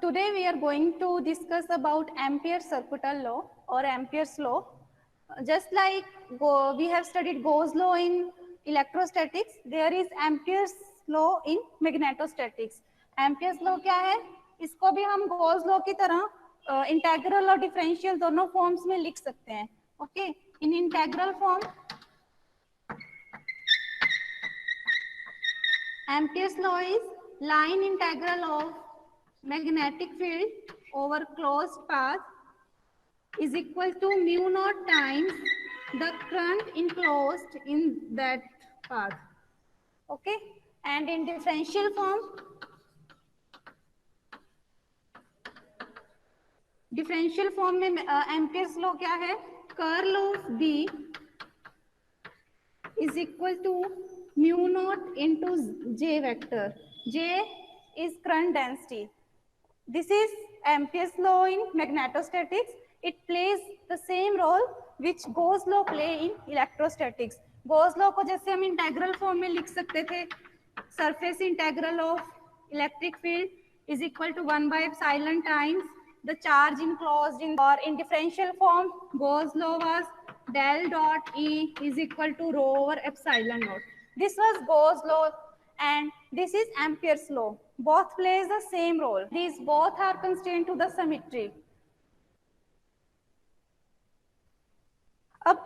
Today we are going to discuss about Ampere's circuital law or Ampere's law. Just like we have studied Gauss law in electrostatics, there is Ampere's law in magnetostatics. Ampere's law क्या है? इसको भी हम Gauss law की तरह integral और differential दोनों forms में लिख सकते हैं. Okay, in integral form Ampere's law is line integral of magnetic field over closed path is equal to mu naught times the current enclosed in that path. Okay, and in differential form, में Ampere's law क्या है? Curl of B is equal to mu naught into J vector. J is current density. This is Ampere's law in magnetostatics. It plays the same role which Gauss law play in electrostatics. Gauss law को जैसे हम integral form में लिख सकते थे, surface integral of electric field is equal to 1 by epsilon times the charge enclosed in, or in differential form Gauss law was del dot E is equal to rho over epsilon naught. This was Gauss law and this is Ampere's law. Both plays the same role. These both are constrained to the symmetry. अब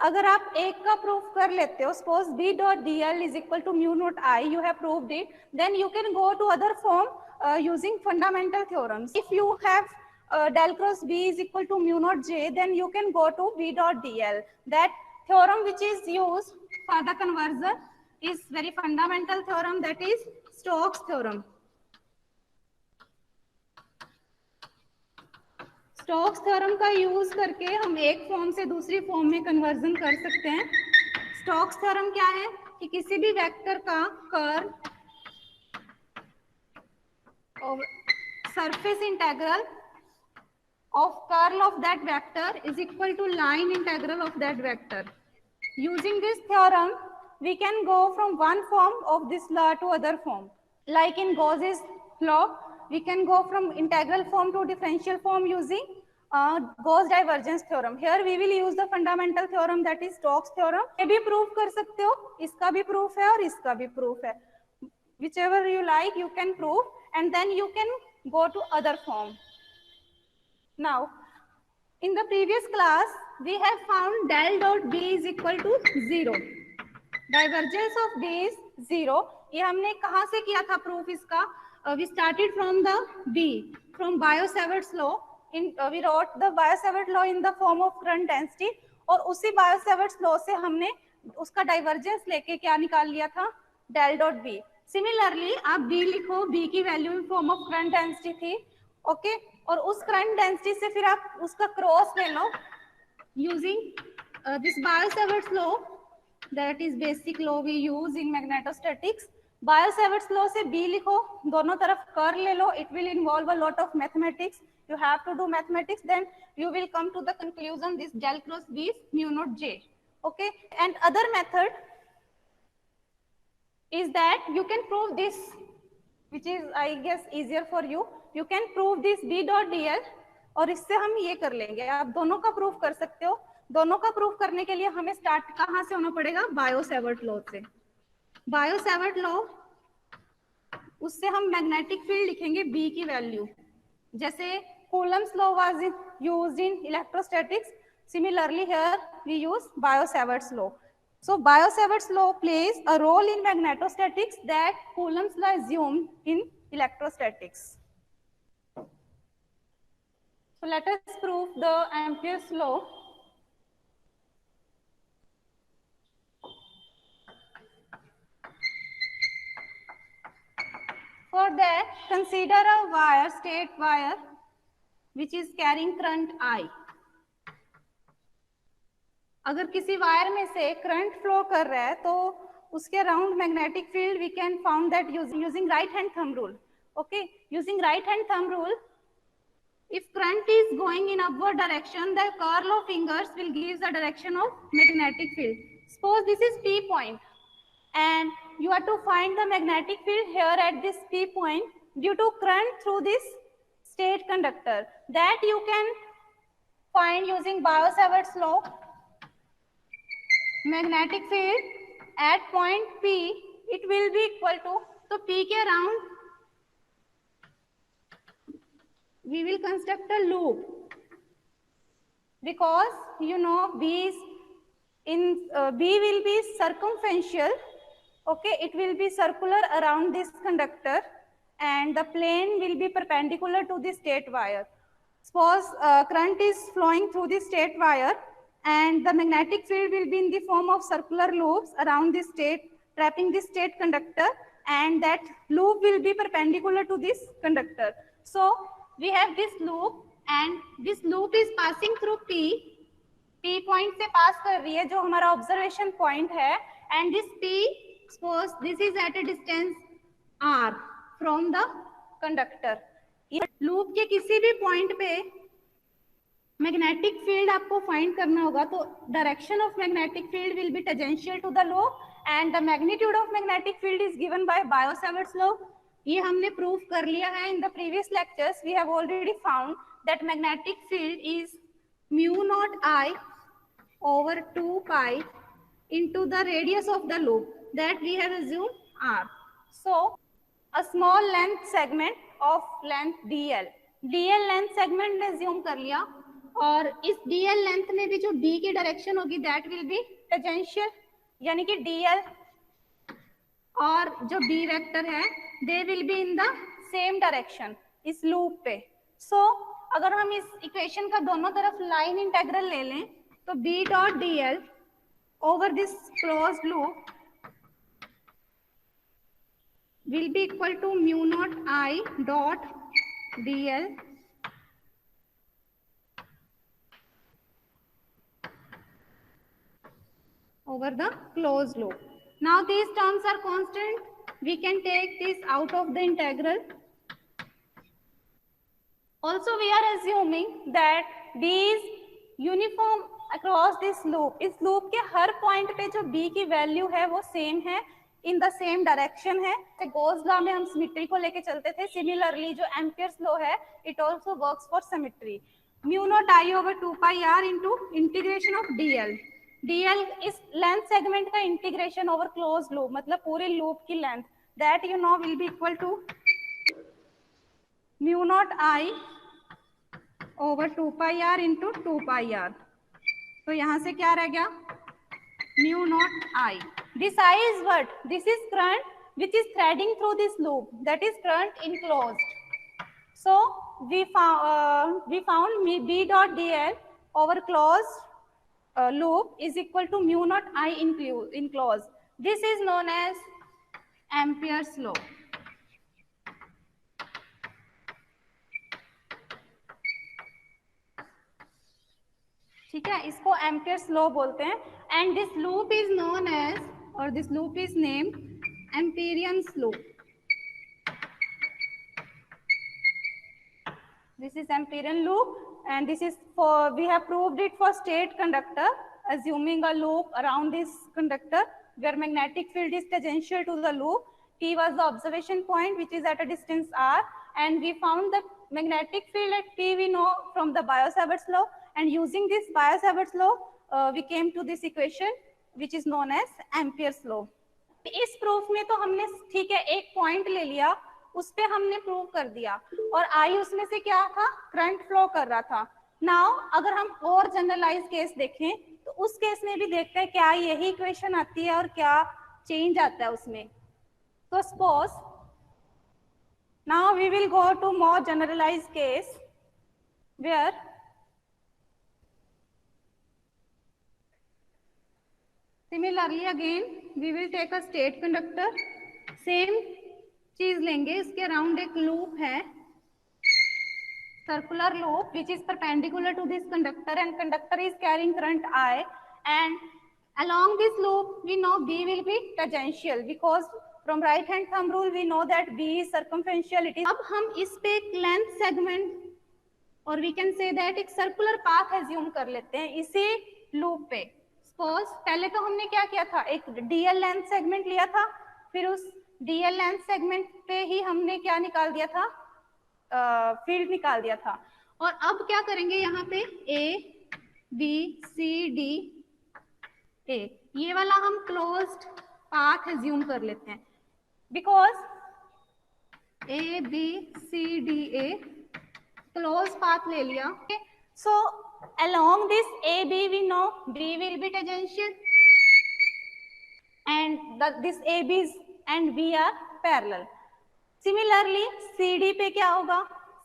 अगर आप एक का proof कर लेते हो, suppose B dot dl is equal to mu naught I, you have proved it, then you can go to other form using fundamental theorems. If you have del cross B is equal to mu naught J, then you can go to B dot dl. That theorem which is used for the conversion is very fundamental theorem, that is Stokes theorem. Stokes theorem का use करके हम एक form से दूसरी form में conversion कर सकते हैं. स्टोक्स थ्योरम क्या है कि किसी भी वेक्टर का कर्ल और surface integral of curl of that vector is equal to line integral of that vector. Using this theorem we can go from one form of this law to other form. Like in Gauss's law, we can go from integral form to differential form using Gauss divergence theorem. Here we will use the fundamental theorem, that is Stokes theorem. ये भी proof कर सकते हो, इसका भी proof है और इसका भी proof है. Whichever you like, you can prove, and then you can go to other form. Now, in the previous class, we have found del dot B is equal to 0. Divergence of B is 0. ये हमने कहाँ से किया था proof इसका? We started from the B, from Biot-Savart's law. We wrote the Biot-Savart law in the form of current density, और उसी Biot-Savart's law से हमने उसका divergence लेके क्या निकाल लिया था? Del dot B. Similarly, आप B लिखो, B की value in form of current density थी, okay? और उस current density से फिर आप उसका cross ले लो, using this Biot-Savart's law, that is basic law we use in magnetostatics. Biot-Savart's law से B लिखो, दोनों तरफ कर्ल ले लो. It will involve a lot of mathematics. You have to do mathematics, then you will come to the conclusion this del cross B is mu naught J. Okay, and other method is that you can prove this, which is I guess easier for you. You can prove this B dot dl, और इससे हम ये कर लेंगे. आप दोनों का proof कर सकते हो. दोनों का प्रूफ करने के लिए हमें स्टार्ट कहाँ से होना पड़ेगा? Biot-Savart लॉ से. Biot-Savart लॉ, उससे हम मैग्नेटिक फील्ड लिखेंगे B की वैल्यू. जैसे Coulomb's law was used in electrostatics, similarly here we use Biot-Savart's law. So Biot-Savart's law plays a role in magnetostatics that Coulomb's law assumed in electrostatics. So let us prove the Ampere's law. For that, consider a wire, straight wire, which is carrying current I. अगर किसी wire में से current flow कर रहा है तो उसके around magnetic field we can found that using right hand thumb rule. Okay, using right hand thumb rule, if current is going in upward direction, the curl of fingers will give the direction of magnetic field. Suppose this is P point, and you have to find the magnetic field here at this P point due to current through this state conductor. That you can find using Biot-Savart's law. Magnetic field at point P, it will be equal to, तो P के around we will construct a loop, because you know B is in B will be circumferential. Okay, it will be circular around this conductor and the plane will be perpendicular to the state wire. Suppose current is flowing through the state wire and the magnetic field will be in the form of circular loops around the state, trapping the state conductor, and that loop will be perpendicular to this conductor. So we have this loop and this loop is passing through P point से pass कर रही है जो हमारा observation point है, and this P, suppose this is at a distance R from the conductor. Loop के किसी भी पॉइंट पे मैग्नेटिक फील्ड आपको फाइंड करना होगा, तो direction of magnetic field will be tangential to the loop and the magnitude of magnetic field is given by Biot Savart's law. ये हमने प्रूव कर लिया है in the previous lectures. We have already found that magnetic field is mu naught I over 2 pi into the radius of the loop that we have assumed R. So a small length segment of length dl length segment ने assume कर लिया, और इस dl length में भी जो d की direction होगी that will be tangential, यानी कि dl और जो b वेक्टर है they will be in the same direction इस लूप पे. So अगर हम इस इक्वेशन का दोनों तरफ लाइन इंटेग्रल ले लें तो b dot dl over this closed loop will be equal to mu naught I dot dl over the closed loop. Now these terms are constant. We can take this out of the integral. Also we are assuming that d is uniform across this loop. इस loop के हर point पे जो b की value है वो same है, in the same direction है. Gauss law में हम symmetry को लेके चलते थे. Similarly जो Ampere's law है, it also works for symmetry. Mu naught I over 2 pi r into integration of dl. dl इस length segment का integration over closed loop, मतलब पूरे loop की length, that you know will be equal to mu naught I over 2 pi r into 2 pi r. तो यहाँ से क्या रह गया? Mu naught I. This I is what? This is current which is threading through this loop. That is current enclosed. So we found B dot dl over closed loop is equal to mu naught I enclosed. This is known as Ampere's law. ठीक है, इसको amperes law बोलते हैं. And this loop is known as, और this loop is named Amperian loop. This is Amperian loop and this is for, we have proved it for straight conductor, assuming a loop around this conductor where magnetic field is tangential to the loop. P was the observation point which is at a distance r, and we found the magnetic field at P we know from the Biot-Savart's law, and using this Biot-Savart's law we came to this equation which is known as Ampere's law. इस proof में तो हमने ठीक है एक point ले लिया, उस पे हमने प्रूव कर दिया, और आई उसमें से क्या था? करंट फ्लो कर रहा था. नाउ अगर हम और जनरलाइज केस देखें तो उस केस में भी देखते हैं क्या यही इक्वेशन आती है और क्या चेंज आता है उसमें. तो suppose now we will go to more generalise case where similarly again we will take a straight conductor. Same चीज लेंगे, इसके अराउंड एक लूप है, circular loop which is perpendicular to this conductor, and conductor is carrying current I, and along this loop we know B will be tangential because from right hand thumb rule we know that B is circumferential. It is, अब हम इस पे एक length segment और we can say that एक circular path assume कर लेते हैं इसी loop पे. Suppose पहले तो हमने क्या किया था, एक DL length segment लिया था, फिर उस DL length segment पे ही हमने क्या निकाल दिया था? फील्ड निकाल दिया था। और अब क्या करेंगे, यहाँ पे ए बी सी डी ए, ये वाला हम क्लोज्ड पाथ एज्यूम कर लेते हैं, because A B C D A close path ले लिया। सो along this AB we know B will be tangential and this AB and B are parallel. Similarly CD पे क्या होगा,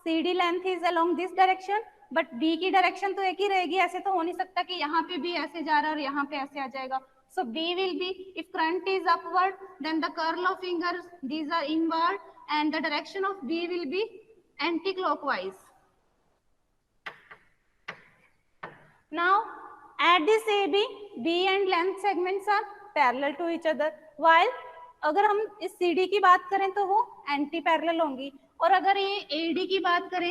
CD length is along this direction, but B की direction तो एक ही रहेगी, ऐसे तो हो नहीं सकता कि यहाँ पे भी ऐसे जा रहा है और यहाँ पे ऐसे आ जाएगा. So B will be, if front is upward, then the curl of fingers these are inward and the direction of B will be anti-clockwise. Now at this AB, B and length segments are parallel to each other, while अगर हम इस CD की बात करें तो वो anti parallel होंगी, और अगर ये AD की बात करें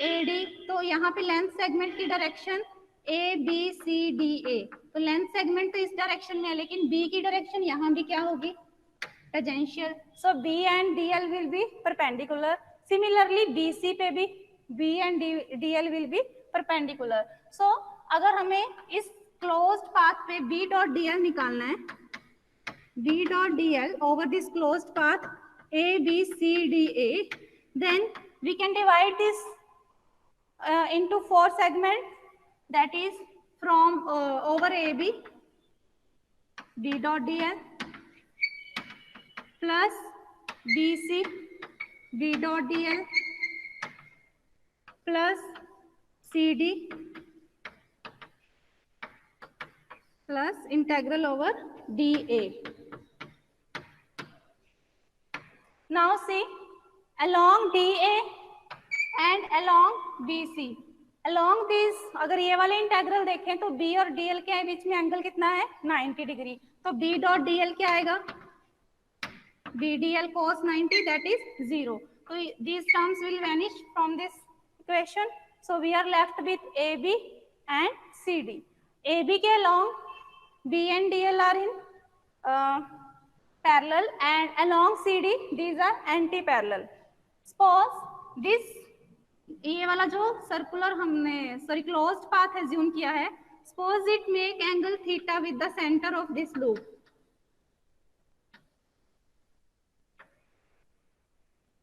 AD, तो यहाँ पे लेंथ सेगमेंट की डायरेक्शन ABCDA, तो लेंथ सेगमेंट तो इस डायरेक्शन में है, लेकिन B की डायरेक्शन यहाँ भी क्या होगी, tangential. So B and DL will be perpendicular. Similarly BC पे भी B and DL will be perpendicular. So अगर हमें इस closed path पे B dot DL निकालना है, B dot DL over this closed path ABCDA, then we can divide this into 4 segments, that is from over AB, B dot DL plus BC, B dot DL plus CD plus integral over DA. Now see, along DA and along BC, along this अगर ये वाले integral देखें तो B और DL के बीच में angle कितना है, 90 डिग्री. तो B dot DL क्या आएगा, BDL cos 90, that is 0. So these terms will vanish from this equation. So we are left with AB and CD. AB के along B and DL are in parallel, and along CD these are anti-parallel. Suppose this ये वाला जो circular हमने closed path assume किया है, suppose it make angle theta with the center of this loop.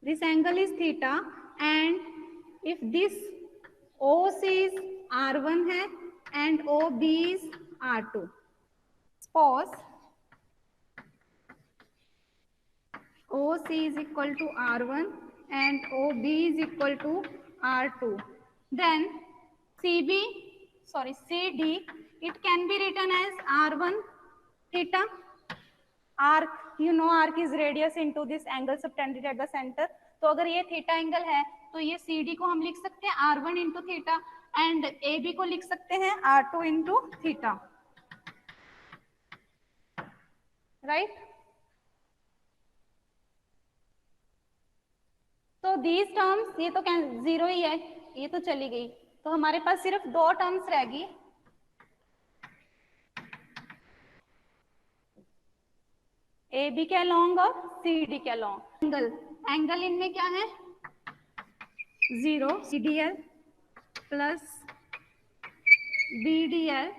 This angle is theta, and if this OC is R1 है and OB is R2. Suppose OC is equal to R1 and OB is equal to R2. Then CD, it can be written as R1 theta. Arc, you know, arc is radius into this angle subtended at the center. तो अगर ये theta angle है तो ये CD को हम लिख सकते हैं R1 into theta, and AB को लिख सकते हैं R2 इंटू थीटा, राइट. तो दीज टर्म्स, ये तो जीरो ही है, ये तो चली गई, तो हमारे पास सिर्फ 2 टर्म्स रहेगी. AB के अलॉन्ग और CD के अलॉन्ग. एंगल इनमें क्या है, 0, CDL plus BDL,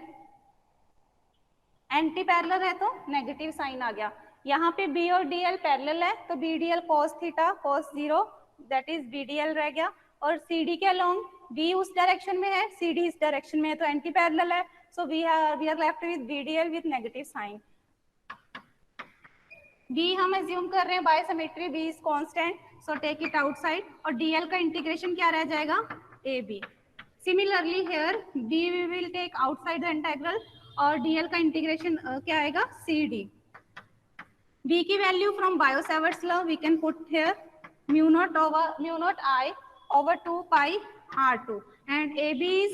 anti parallel है तो नेगेटिव साइन आ गया. यहाँ पे B और DL पैरेलल है तो BDL cos theta cos 0, that is BDL रह गया. और CD के अलॉन्ग B उस डायरेक्शन में है, CD इस डायरेक्शन में है, तो एंटी पैरेलल है. So we are left with BDL with negative sign. B हम एज्यूम कर रहे हैं by symmetry, B is constant, so take it outside, और DL का इंटीग्रेशन क्या रह जाएगा, AB. Similarly here B we will take outside the integral, और DL का इंटीग्रेशन क्या आएगा, CD. B की value from Biot Savart's law we can put here mu naught I over 2 pi R2, and AB is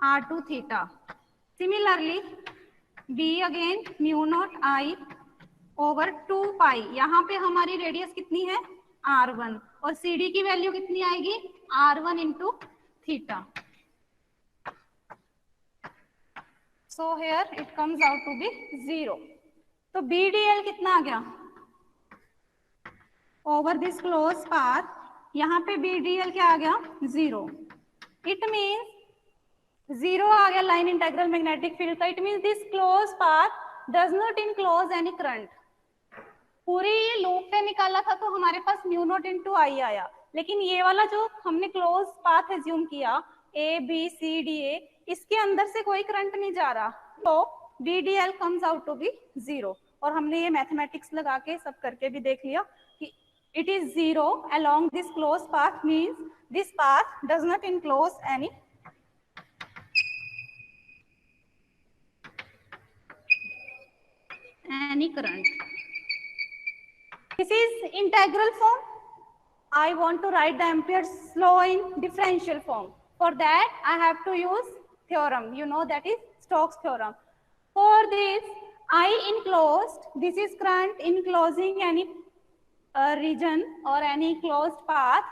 R2 theta. Similarly B again mu naught I over 2 pi, यहाँ पे हमारी radius कितनी है, R1, और CD की value कितनी आएगी, R1 into theta. So here it comes out to be 0. तो BDL कितना आ गया, over this closed path यहाँ पे BDL क्या आ गया, 0. इट मीन्स 0 आ गया लाइन इंटेग्रल मैग्नेटिक फील्ड का. It means this close path does not enclose any current. पूरी ये लूप पे निकाला था तो हमारे पास म्यू नॉट इंटू आई आया, लेकिन ये वाला जो हमने क्लोज पाथ एज्यूम किया ABCDA, इसके अंदर से कोई करंट नहीं जा रहा, तो BDL comes out to be 0. और हमने ये मैथमेटिक्स लगा के सब करके भी देख लिया कि it is 0 along this closed path, means this path does not enclose any current. This is integral form. I want to write the Ampere's law in differential form. For that, I have to use theorem. You know, that is Stokes theorem. For this, I enclosed, this is current enclosing any region or any closed path.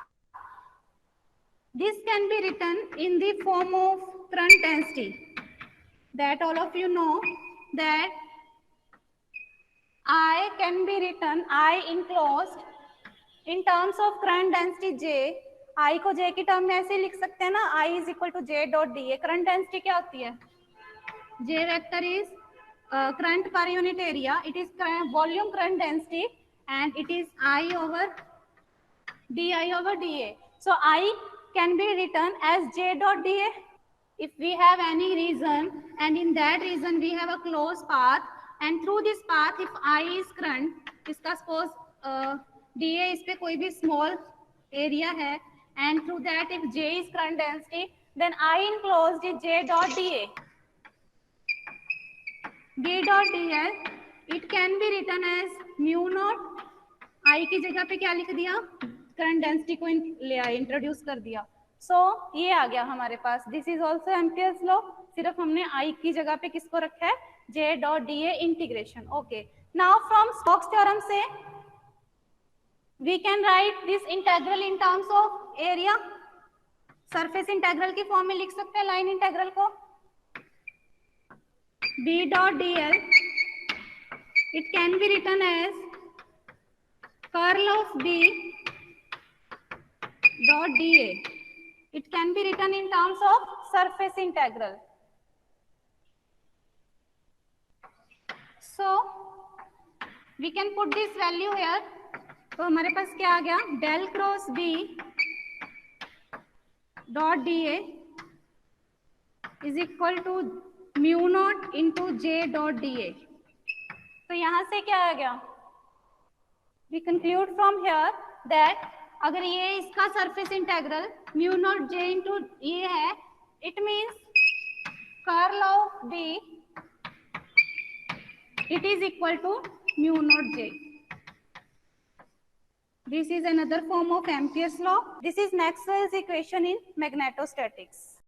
This can be written in the form of current density. That all of you know that I can be written, I enclosed in terms of current density J. I को J की term में ऐसे लिख सकते हैं ना, I is equal to J dot dA. Current density क्या होती है? J vector is current per unit area. It is volume current density and it is I over dI over dA. So I can be written as J dot dA. If we have any region and in that region we have a closed path, and through this path if I is current, इसका suppose dA इस पे कोई भी small area है, and through that if J is current density, then I enclosed is J dot dA. B dot dl, it can be written as mu naught. I की जगह पे क्या लिख दिया, करंट डेंसिटी को इंट्रोड्यूस कर दिया. सो ये आ गया हमारे पास. This is also Ampere's law, सिर्फ हमने I की जगह पे किसको रखा है, J dot dA integration. Okay, now from Stokes theorem से we can write this integral in terms of area. Surface integral की फॉर्म में लिख सकते हैं लाइन इंटेग्रल को. B dot dl, it can be written as curl of B dot dA. It can be written in terms of surface integral. So we can put this value here. तो हमारे पास क्या आ गया, del cross B dot dA is equal to mu naught into J dot dA. तो यहाँ से क्या आ गया, we conclude from here that अगर ये इसका surface integral mu naught J into ये है, it means curl of B it is equal to mu naught J. This is another form of Ampere's law. This is Maxwell's equation in magnetostatics.